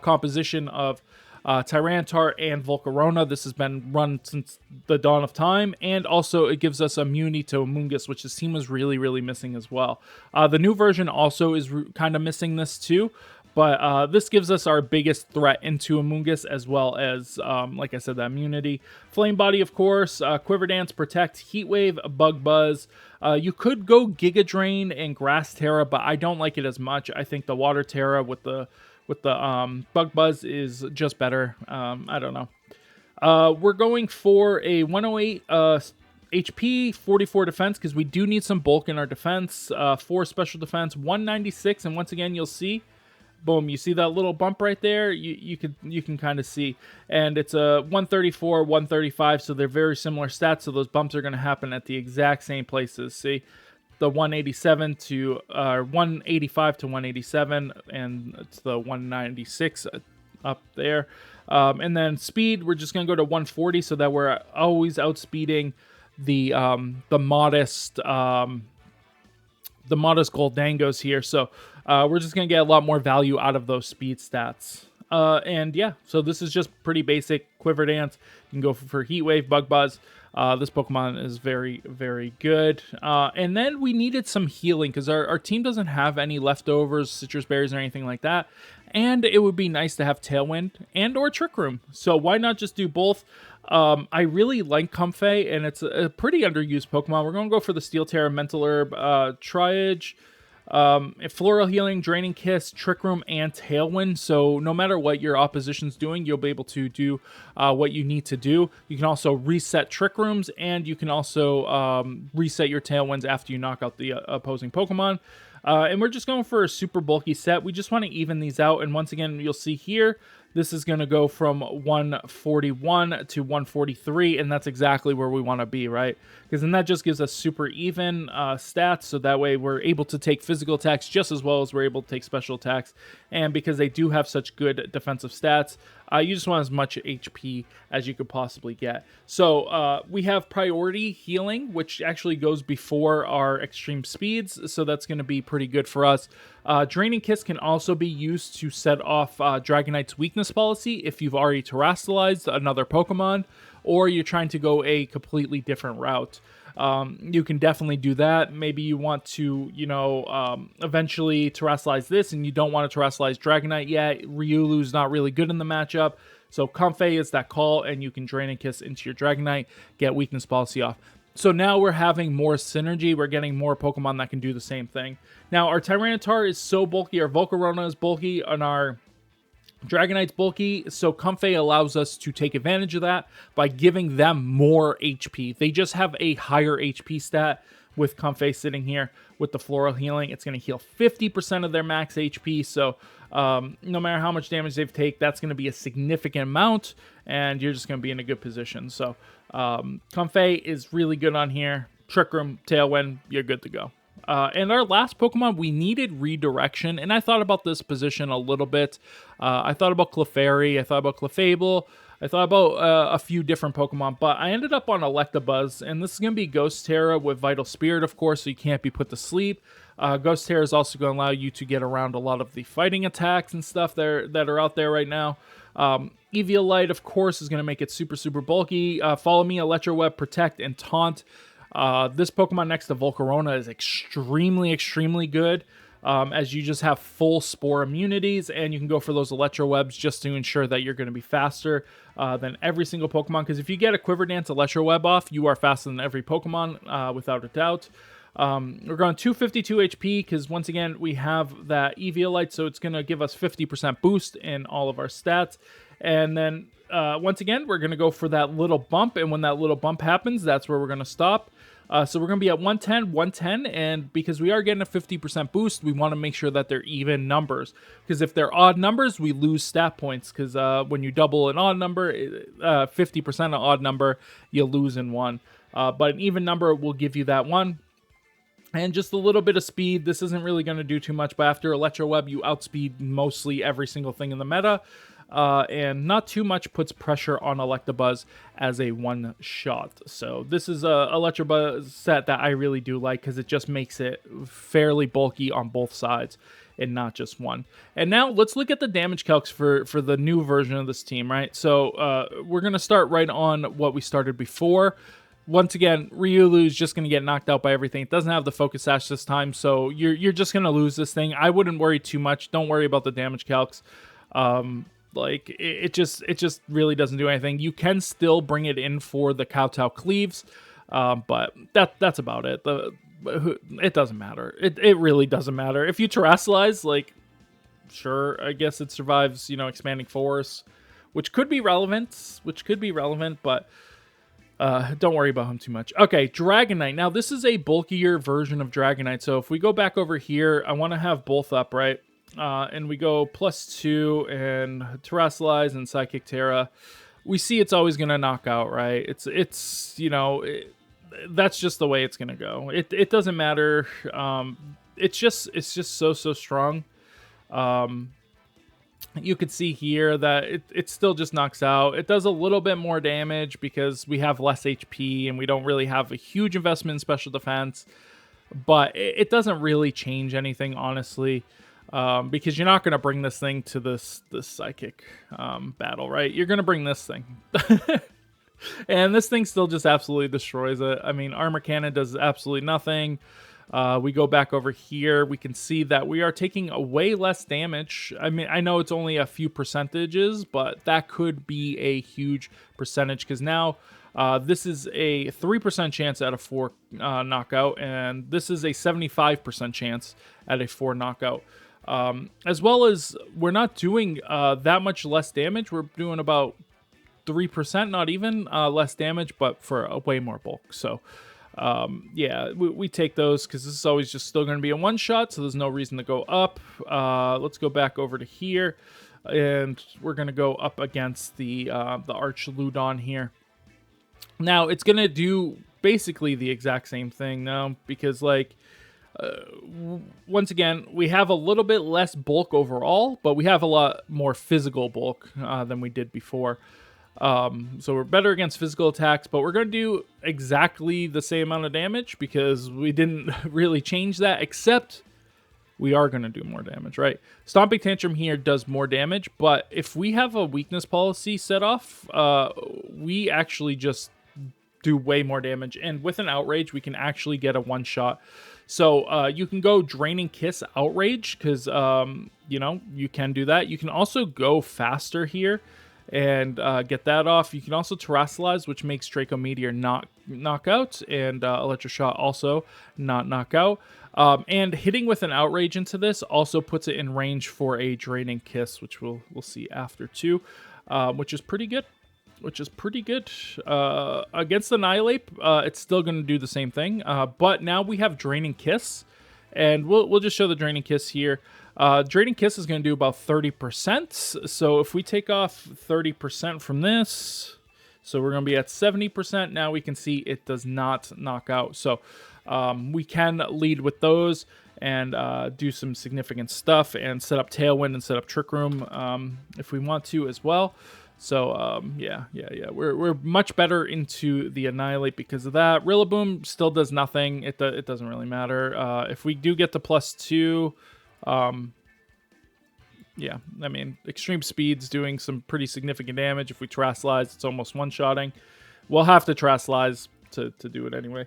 composition of Tyranitar and Volcarona. This has been run since the dawn of time, and also it gives us immunity to Amoonguss, which this team was really, really missing as well. The new version also is kind of missing this too, but this gives us our biggest threat into Amoonguss, as well as, like I said, that immunity. Flame Body, of course, Quiver Dance, Protect, Heat Wave, Bug Buzz. You could go Giga Drain and Grass Terra, but I don't like it as much. I think the Water Terra with the Bug Buzz is just better. I don't know. We're going for a 108 HP, 44 defense, because we do need some bulk in our defense. 4 special defense, 196, and once again, you'll see, boom, you see that little bump right there? You can kind of see. And it's a 134, 135, so they're very similar stats, so those bumps are going to happen at the exact same places. See? The 187 to 185 to 187, and it's the 196 up there. And then speed, we're just going to go to 140, so that we're always outspeeding the modest Goldangos here. So we're just going to get a lot more value out of those speed stats. And yeah, so this is just pretty basic Quiver Dance. You can go for Heat Wave, Bug Buzz. This Pokemon is very, very good. And then we needed some healing because our team doesn't have any leftovers, citrus berries, or anything like that. And it would be nice to have Tailwind and or Trick Room. So why not just do both? I really like Comfey, and it's a pretty underused Pokemon. We're going to go for the Steel Terra, Mental Herb, Triage, Floral Healing, Draining Kiss, Trick Room, and Tailwind. So no matter what your opposition's doing, you'll be able to do what you need to do. You can also reset Trick Rooms, and you can also reset your Tailwinds after you knock out the opposing Pokemon. And we're just going for a super bulky set. We just want to even these out. And once again, you'll see here, this is going to go from 141 to 143, and that's exactly where we want to be, right? Because then that just gives us super even stats, so that way we're able to take physical attacks just as well as we're able to take special attacks. And because they do have such good defensive stats, you just want as much HP as you could possibly get. So we have priority healing, which actually goes before our extreme speeds, so that's going to be pretty good for us. Draining Kiss can also be used to set off Dragonite's weakness policy if you've already terrestrialized another Pokemon, or you're trying to go a completely different route. You can definitely do that. Maybe you want to, eventually terrestrialize this, and you don't want to terrestrialize Dragonite yet. Riolu's not really good in the matchup, so Comfey is that call, and you can Drain and Kiss into your Dragonite, get weakness policy off. So now we're having more synergy. We're getting more Pokemon that can do the same thing. Now, our Tyranitar is so bulky, our Volcarona is bulky, and our Dragonite's bulky, so Comfey allows us to take advantage of that by giving them more HP. They just have a higher HP stat with Comfey sitting here with the Floral Healing. It's going to heal 50% of their max HP, so no matter how much damage they've taken, that's going to be a significant amount, and you're just going to be in a good position. So Comfey is really good on here. Trick Room, Tailwind, you're good to go. And our last Pokemon, we needed redirection, and I thought about this position a little bit. I thought about Clefairy, I thought about Clefable, I thought about a few different Pokemon, but I ended up on Electabuzz, and this is going to be Ghost Terra with Vital Spirit, of course, so you can't be put to sleep. Ghost Terra is also going to allow you to get around a lot of the fighting attacks and stuff that are out there right now. Eviolite, of course, is going to make it super, super bulky. Follow Me, Electro Web, Protect, and Taunt. This Pokemon next to Volcarona is extremely, extremely good, as you just have full Spore immunities, and you can go for those Electro Webs just to ensure that you're going to be faster than every single Pokemon, because if you get a Quiver Dance Electro Web off, you are faster than every Pokemon, without a doubt. We're going 252 HP, because once again, we have that Eviolite, so it's going to give us 50% boost in all of our stats, and then once again, we're going to go for that little bump, and when that little bump happens, that's where we're going to stop. So we're going to be at 110, 110, and because we are getting a 50% boost, we want to make sure that they're even numbers. Because if they're odd numbers, we lose stat points, because when you double an odd number, 50% an odd number, you lose in one. But an even number will give you that one. And just a little bit of speed. This isn't really going to do too much, but after Electro Web, you outspeed mostly every single thing in the meta. And not too much puts pressure on Electabuzz as a one-shot. So this is a Electabuzz set that I really do like, because it just makes it fairly bulky on both sides. and not just one. And now let's look at the damage calcs for the new version of this team, right? So we're going to start right on what we started before. Once again, Riolu is just going to get knocked out by everything. It doesn't have the focus sash this time, so you're just going to lose this thing. I wouldn't worry too much. Don't worry about the damage calcs. Like it just really doesn't do anything. You can still bring it in for the kowtow cleaves, but that's about it. It doesn't matter. It really doesn't matter. If you terrestrialize, like, sure, I guess it survives, you know, expanding force, which could be relevant, but don't worry about him too much. Okay, Dragonite. Now, this is a bulkier version of Dragonite. So if we go back over here, I want to have both up, right? And we go +2 and Terrestrialize and Psychic Terra. We see it's always going to knock out, right? It's you know, that's just the way it's going to go. It doesn't matter. It's just so strong. You could see here that it still just knocks out. It does a little bit more damage because we have less HP and we don't really have a huge investment in special defense. But it doesn't really change anything, honestly, because you're not going to bring this thing to this psychic battle, right? You're going to bring this thing. And this thing still just absolutely destroys it. I mean, Armor Cannon does absolutely nothing. We go back over here. We can see that we are taking way less damage. I mean, I know it's only a few percentages, but that could be a huge percentage because now this is a 3% chance at a 4 knockout, and this is a 75% chance at a 4 knockout. As well as we're not doing that much less damage. We're doing about 3%, not even less damage, but for a way more bulk. So yeah, we take those because this is always just still going to be a one shot, so there's no reason to go up. Let's go back over to here, and we're going to go up against the Arch Ludon here. Now it's going to do basically the exact same thing now because, like, once again, we have a little bit less bulk overall, but we have a lot more physical bulk than we did before. So we're better against physical attacks, but we're going to do exactly the same amount of damage because we didn't really change that, except we are going to do more damage, right? Stomping Tantrum here does more damage, but if we have a weakness policy set off, we actually just do way more damage. And with an Outrage, we can actually get a one-shot. So you can go Draining Kiss Outrage because, you know, you can do that. You can also go faster here and get that off. You can also Terrestrialize, which makes Draco Meteor not knockout, and Electroshot also not knockout. And hitting with an Outrage into this also puts it in range for a Draining Kiss, which we'll see after too, which is pretty good. Against Annihilate, it's still going to do the same thing, but now we have Draining Kiss, and we'll just show the Draining Kiss here. Draining Kiss is going to do about 30%. So if we take off 30% from this, so we're going to be at 70%. Now we can see it does not knock out. So we can lead with those and do some significant stuff and set up Tailwind and set up Trick Room if we want to as well. So yeah, we're much better into the Annihilate because of that. Rillaboom still does nothing. It doesn't really matter. If we do get to +2. Yeah, I mean, Extreme Speed's doing some pretty significant damage. If we Terrestrialize, it's almost one-shotting. We'll have to Terrestrialize to do it anyway.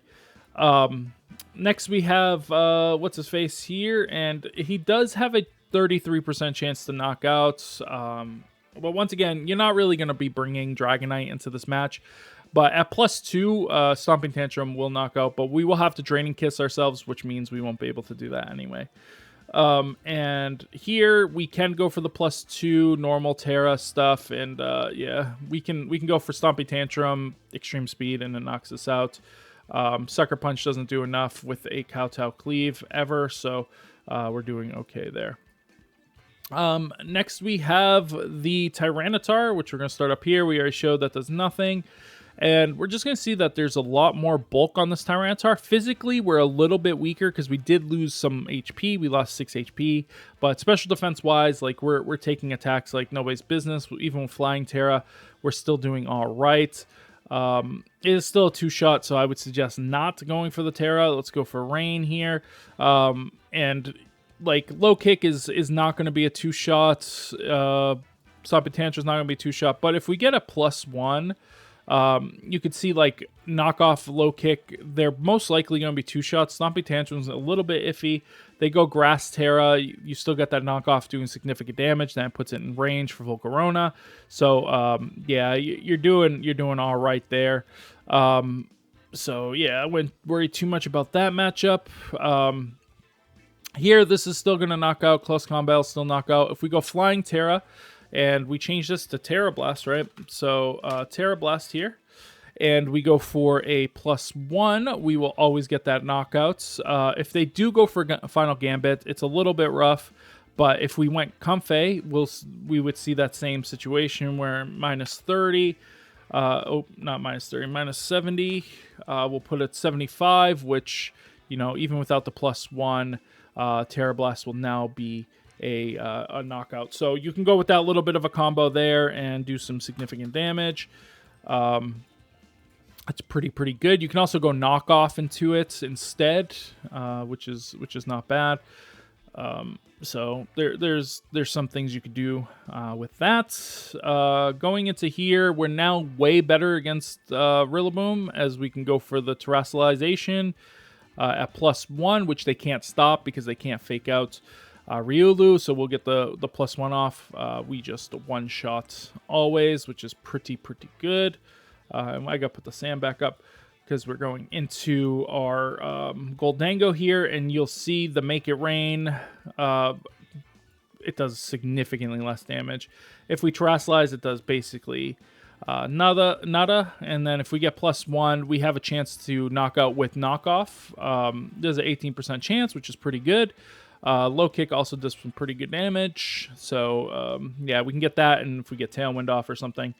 Next, we have, what's-his-face here, and he does have a 33% chance to knock out. But once again, you're not really going to be bringing Dragonite into this match. But at +2, Stomping Tantrum will knock out, but we will have to Draining Kiss ourselves, which means we won't be able to do that anyway. And here we can go for the +2 normal Terra stuff, and yeah, we can go for Stomping Tantrum, Extreme Speed, and it knocks us out. Sucker Punch doesn't do enough with a Kowtow Cleave ever, so we're doing okay there. Next we have the Tyranitar, which we're going to start up here. We already showed that does nothing. And we're just going to see that there's a lot more bulk on this Tyranitar. Physically, we're a little bit weaker because we did lose some HP. We lost 6 HP. But special defense-wise, like we're taking attacks like nobody's business. Even with Flying Terra, we're still doing all right. It is still a 2-shot, so I would suggest not going for the Terra. Let's go for Rain here. And like low kick is not going to be a 2-shot. Stomping Tantrum is not going to be 2-shot. But if we get a +1, you could see like knockoff low kick, they're most likely going to be 2-shots. Stomping Tantrum's a little bit iffy. They go Grass Terra, you still get that knockoff doing significant damage. Then it puts it in range for Volcarona. So yeah, you're doing all right there. So yeah, I wouldn't worry too much about that matchup. Here, this is still going to knock out. Close combat will still knock out. If we go Flying Terra, and we change this to Terra Blast, right? So Terra Blast here, and we go for a +1, we will always get that knockouts. If they do go for Final Gambit, it's a little bit rough, but if we went Comfey, we would see that same situation where -30, not -30, -70, we'll put it 75, which, you know, even without the +1, Terra Blast will now be a knockout. So you can go with that little bit of a combo there and do some significant damage. That's pretty good. You can also go knockoff into it instead, which is not bad. So there's some things you could do with that. Going into here, we're now way better against Rillaboom, as we can go for the Terrestrialization at +1, which they can't stop because they can't fake out Riolu, so we'll get the +1 off. We just one-shot always, which is pretty good. I got to put the sand back up because we're going into our Goldango here, and you'll see the Make It Rain. It does significantly less damage. If we Terrestrialize, it does basically nada, and then if we get +1, we have a chance to knock out with knockoff. There's an 18% chance, which is pretty good. Low kick also does some pretty good damage, so yeah, we can get that, and if we get Tailwind off or something,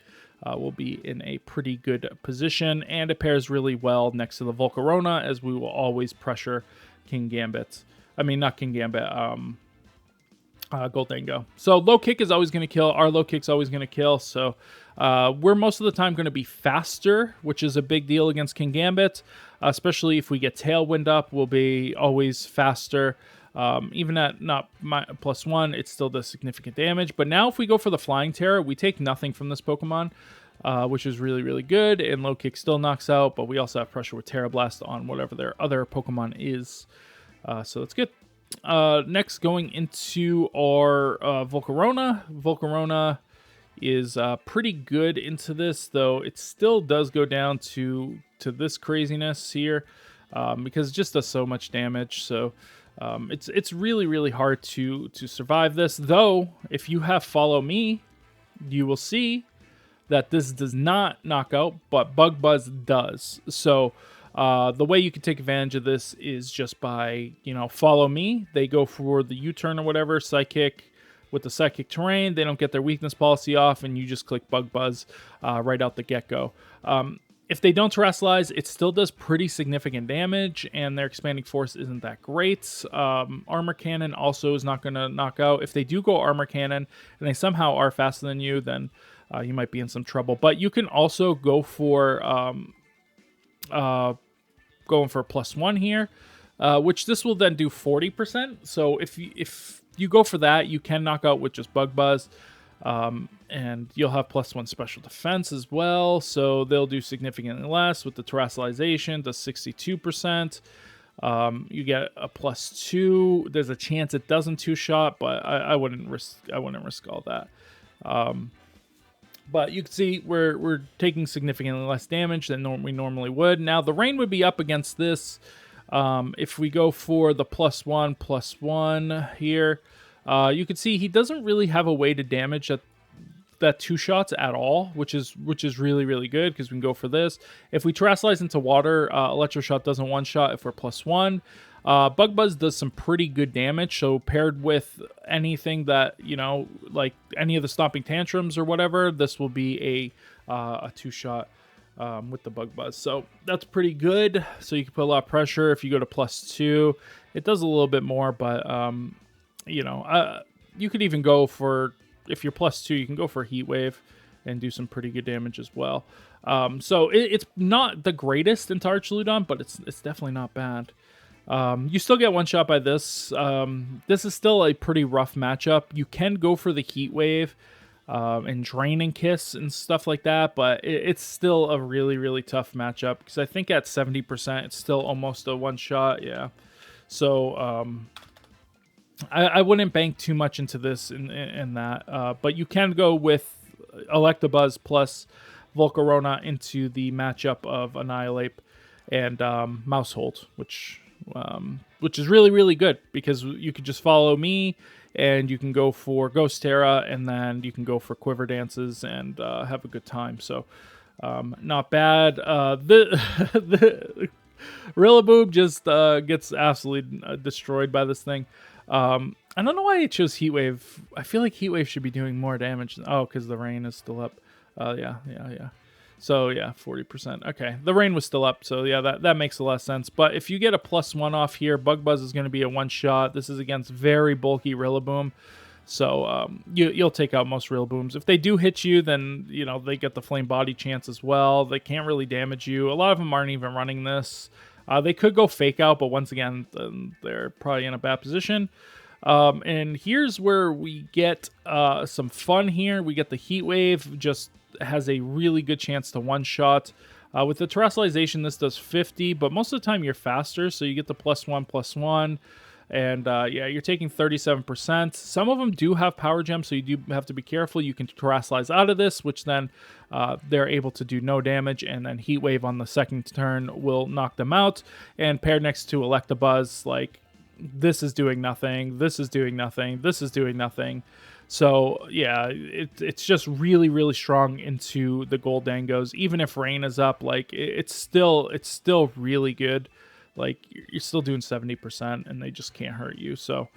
we'll be in a pretty good position, and it pairs really well next to the Volcarona, as we will always pressure King Gambit. I mean, not King Gambit, Goldango. So low kick is always going to kill. Our low kick's always going to kill, so we're most of the time going to be faster, which is a big deal against King Gambit, especially if we get Tailwind up, we'll be always faster. Even at not +1, it still does significant damage. But now if we go for the Flying Terra, we take nothing from this Pokemon, which is really good. And Low Kick still knocks out, but we also have pressure with Terra Blast on whatever their other Pokemon is. So that's good. Next, going into our Volcarona. Volcarona is pretty good into this, though it still does go down to this craziness here, because it just does so much damage. So it's really hard to survive this, though. If you have Follow Me, you will see that this does not knock out, but Bug Buzz does. So the way you can take advantage of this is just by, Follow Me. They go for the U-turn or whatever, Psychic. With the Psychic Terrain, they don't get their weakness policy off, and you just click Bug Buzz right out the get-go. If they don't Terrestrialize, it still does pretty significant damage, and their Expanding Force isn't that great. Armor Cannon also is not going to knock out. If they do go Armor Cannon, and they somehow are faster than you, then you might be in some trouble. But you can also go for going for +1 here, which this will then do 40%. So if you go for that, you can knock out with just Bug Buzz. And you'll have +1 special defense as well, so they'll do significantly less. With the Terrestrialization, does 62%. You get a +2. There's a chance it doesn't 2-shot, but I wouldn't risk all that. But you can see we're taking significantly less damage than we normally would. Now the Rain would be up against this. If we go for the +1 here. You can see he doesn't really have a way to damage that 2 shots at all, which is really good, because we can go for this. If we Terrestrialize into water, Electroshot doesn't 1-shot if we're +1. Bug Buzz does some pretty good damage, so paired with anything that, like any of the Stomping Tantrums or whatever, this will be a 2-shot with the Bug Buzz. So that's pretty good. So you can put a lot of pressure. If you go to +2, it does a little bit more, but you could even go for, if you're +2, you can go for Heat Wave and do some pretty good damage as well. So it's not the greatest into Archaludon, but it's definitely not bad. You still get one shot by this. This is still a pretty rough matchup. You can go for the Heat Wave and Drain and Kiss and stuff like that, but it's still a really, really tough matchup because I think at 70%, it's still almost a one shot. Yeah. So I wouldn't bank too much into this in that, but you can go with Electabuzz plus Volcarona into the matchup of Annihilate and Mousehold, which is really, really good because you could just follow me and you can go for Ghost Terra and then you can go for Quiver Dances and have a good time. So not bad. The Rillaboom just gets absolutely destroyed by this thing. I don't know why it chose Heat Wave. I feel like Heat Wave should be doing more damage. Oh, because the rain is still up. Yeah. So yeah, 40%. Okay, the rain was still up, so yeah, that makes a lot of sense. But if you get a +1 off here, Bug Buzz is going to be a one shot. This is against very bulky Rillaboom, so you'll take out most Rillabooms. If they do hit you, then they get the Flame Body chance as well. They can't really damage you. A lot of them aren't even running this. They could go Fake Out, but once again, they're probably in a bad position. And here's where we get some fun here. We get the Heat Wave, just has a really good chance to one-shot. With the Terrestrialization, this does 50, but most of the time you're faster, so you get the +1/+1. And yeah, you're taking 37%. Some of them do have Power Gem, so you do have to be careful. You can Terrestrialize out of this, which then they're able to do no damage, and then Heat Wave on the second turn will knock them out. And paired next to Electabuzz, like, this is doing nothing, this is doing nothing, this is doing nothing. So yeah, it's just really, really strong into the Goldangos. Even if rain is up, like it's still really good. Like you're still doing 70%, and they just can't hurt you. So,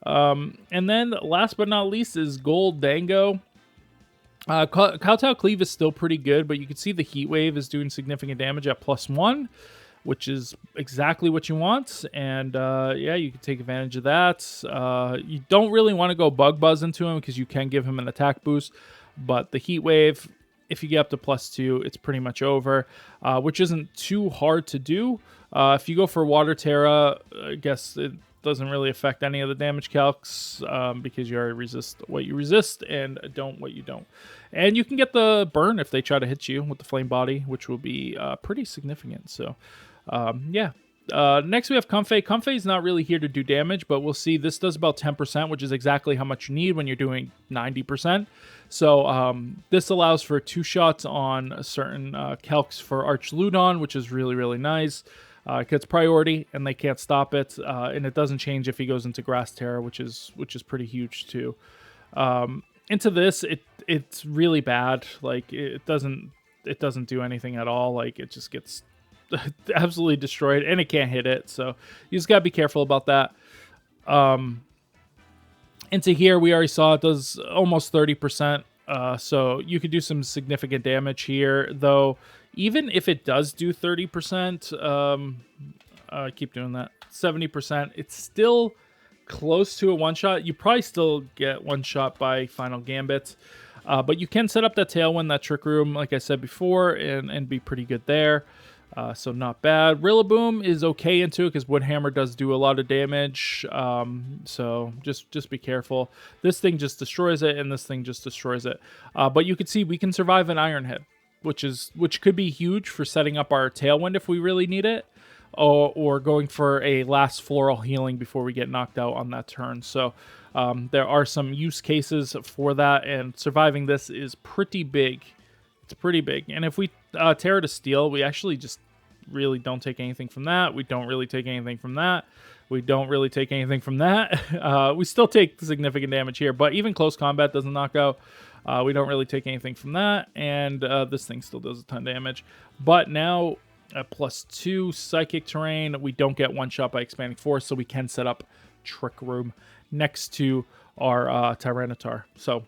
and then last but not least is Goldango. Kowtow Cleave is still pretty good, but you can see the Heat Wave is doing significant damage at +1. Which is exactly what you want, and yeah, you can take advantage of that. You don't really want to go Bug Buzz into him because you can give him an attack boost, but the Heat Wave, if you get up to +2, it's pretty much over, which isn't too hard to do. If you go for Water Terra, I guess it doesn't really affect any of the damage calcs because you already resist what you resist and don't what you don't. And you can get the burn if they try to hit you with the Flame Body, which will be pretty significant. So yeah. Next we have Comfey. Comfey is not really here to do damage, but we'll see. This does about 10%, which is exactly how much you need when you're doing 90%. So this allows for 2 shots on certain calcs for Archludon, which is really, really nice. It gets priority, and they can't stop it, and it doesn't change if he goes into Grass Terra, which is pretty huge too. Into this, it's really bad. Like it doesn't do anything at all. Like it just gets absolutely destroyed, and it can't hit it, so you just gotta be careful about that. Into here, we already saw it does almost 30%, so you could do some significant damage here, though. Even if it does do 30%, keep doing that, 70%, it's still close to a one-shot. You probably still get one shot by Final Gambit, but you can set up that Tailwind, that Trick Room, like I said before, and be pretty good there. So not bad. Rillaboom is okay into it because Woodhammer does do a lot of damage. So just be careful. This thing just destroys it, and this thing just destroys it. But you can see we can survive an Iron Head, which could be huge for setting up our Tailwind if we really need it, or going for a last Floral Healing before we get knocked out on that turn. So there are some use cases for that, and surviving this is pretty big. It's pretty big. And if we Terra to Steel, we actually just really don't take anything from that. We don't really take anything from that. We don't really take anything from that. We still take significant damage here, but even close combat doesn't knock out. We don't really take anything from that, and this thing still does a ton of damage. But now at +2 Psychic Terrain, we don't get one shot by Expanding Force, so we can set up Trick Room next to our Tyranitar. So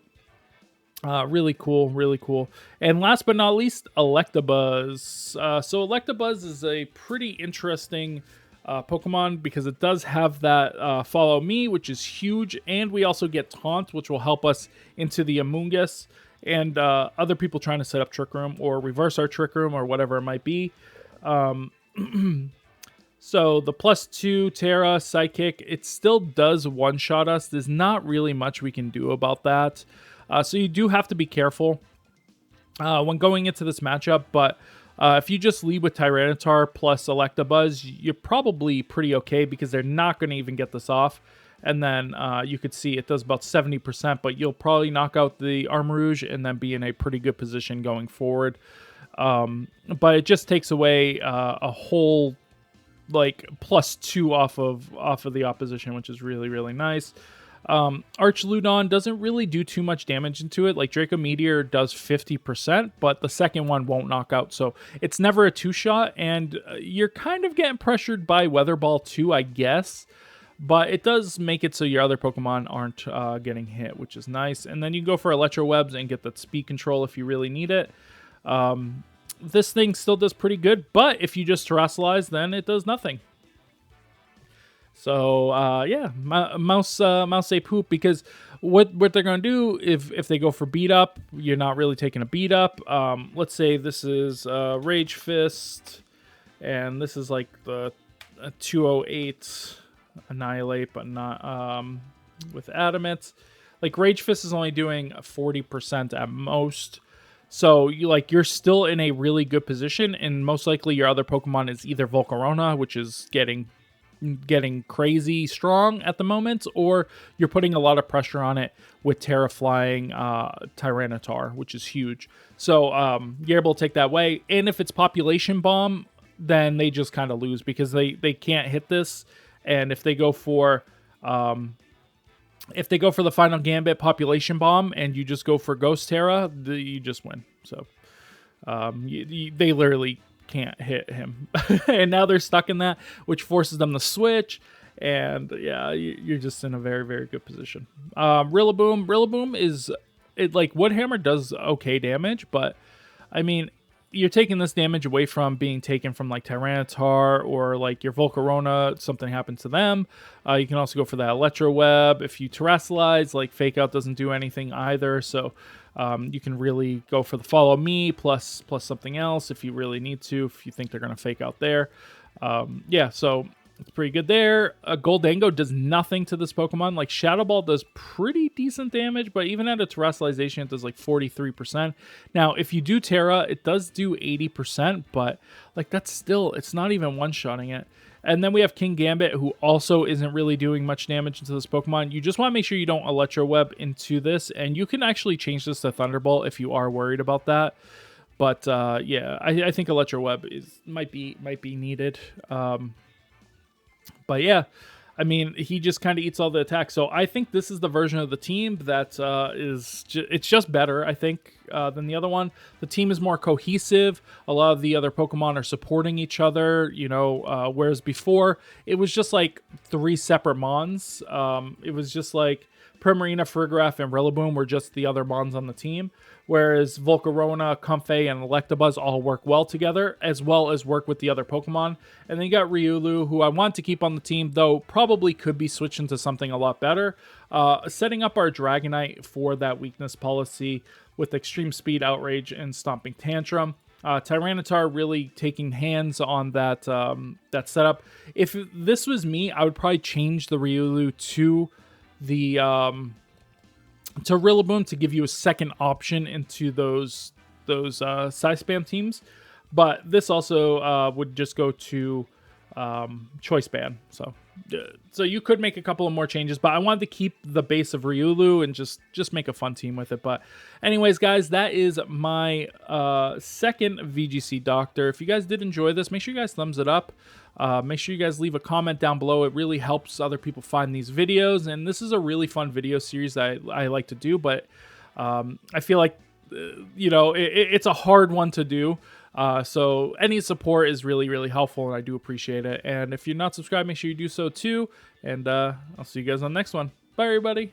really cool, really cool. And last but not least, Electabuzz. So Electabuzz is a pretty interesting Pokemon because it does have that Follow Me, which is huge, and we also get Taunt, which will help us into the Amoonguss and other people trying to set up Trick Room or reverse our Trick Room or whatever it might be. So the +2 Terra Psychic, it still does one-shot us. There's not really much we can do about that. So you do have to be careful when going into this matchup, but if you just lead with Tyranitar plus Electabuzz, you're probably pretty okay because they're not going to even get this off. And then you could see it does about 70%, but you'll probably knock out the Armarouge and then be in a pretty good position going forward. But it just takes away a whole like +2 off of the opposition, which is really, really nice. Archludon doesn't really do too much damage into it. Like Draco Meteor does 50%, but the second one won't knock out. So it's never a 2-shot, and you're kind of getting pressured by Weather Ball too, I guess. But it does make it so your other Pokemon aren't getting hit, which is nice. And then you go for Electro Webs and get that speed control if you really need it. This thing still does pretty good, but if you just Terrasilize, then it does nothing. So yeah, mouse say poop, because what they're gonna do if they go for beat up, you're not really taking a beat up. Let's say this is Rage Fist, and this is like the 208 Annihilate, but not with Adamant. Like Rage Fist is only doing 40% at most. So you're still in a really good position, and most likely your other Pokemon is either Volcarona, which is getting crazy strong at the moment, or you're putting a lot of pressure on it with Terra Flying Tyranitar, which is huge. So you're able to take that way, and if it's Population Bomb, then they just kind of lose because they can't hit this, and if they go for the Final Gambit Population Bomb and you just go for Ghost Terra, you just win. So they literally can't hit him. And now they're stuck in that, which forces them to switch. And yeah, you're just in a very, very good position. Rillaboom is... like Woodhammer does okay damage, but I mean... you're taking this damage away from being taken from like Tyranitar or like your Volcarona, something happens to them. You can also go for that Electro Web. If you Terrasilize, like Fake Out doesn't do anything either. So you can really go for the Follow Me plus something else if you really need to, if you think they're going to Fake Out there. Yeah, so it's pretty good there. Goldango does nothing to this Pokemon. Like Shadow Ball does pretty decent damage, but even at a Terrasalization, it does like 43%. Now, if you do Terra, it does do 80%, but like that's still, it's not even one-shotting it. And then we have King Gambit, who also isn't really doing much damage into this Pokemon. You just want to make sure you don't Electro Web into this, and you can actually change this to Thunderbolt if you are worried about that. But yeah, I think Electro Web might be needed. But yeah, I mean, he just kind of eats all the attacks. So I think this is the version of the team that it's just better, I think, than the other one. The team is more cohesive. A lot of the other Pokemon are supporting each other, you know, whereas before it was just like 3 separate Mons. It was just like Primarina, Farigiraf, and Rillaboom were just the other Mons on the team. Whereas Volcarona, Comfey, and Electabuzz all work well together, as well as work with the other Pokemon. And then you got Riolu, who I want to keep on the team, though probably could be switching to something a lot better. Setting up our Dragonite for that weakness policy with Extreme Speed, Outrage, and Stomping Tantrum. Tyranitar really taking hands on that that setup. If this was me, I would probably change the Riolu to the... to Rillaboom to give you a second option into those size spam teams, but this also would just go to choice ban. So you could make a couple of more changes, but I wanted to keep the base of Riolu and just make a fun team with it. But anyways, guys, that is my second VGC Doctor. If you guys did enjoy this, make sure you guys thumbs it up. Make sure you guys leave a comment down below. It really helps other people find these videos, and this is a really fun video series that I like to do, but I feel like you know, it's a hard one to do. So any support is really, really helpful, and I do appreciate it. And if you're not subscribed, make sure you do so too. And I'll see you guys on the next one. Bye, everybody.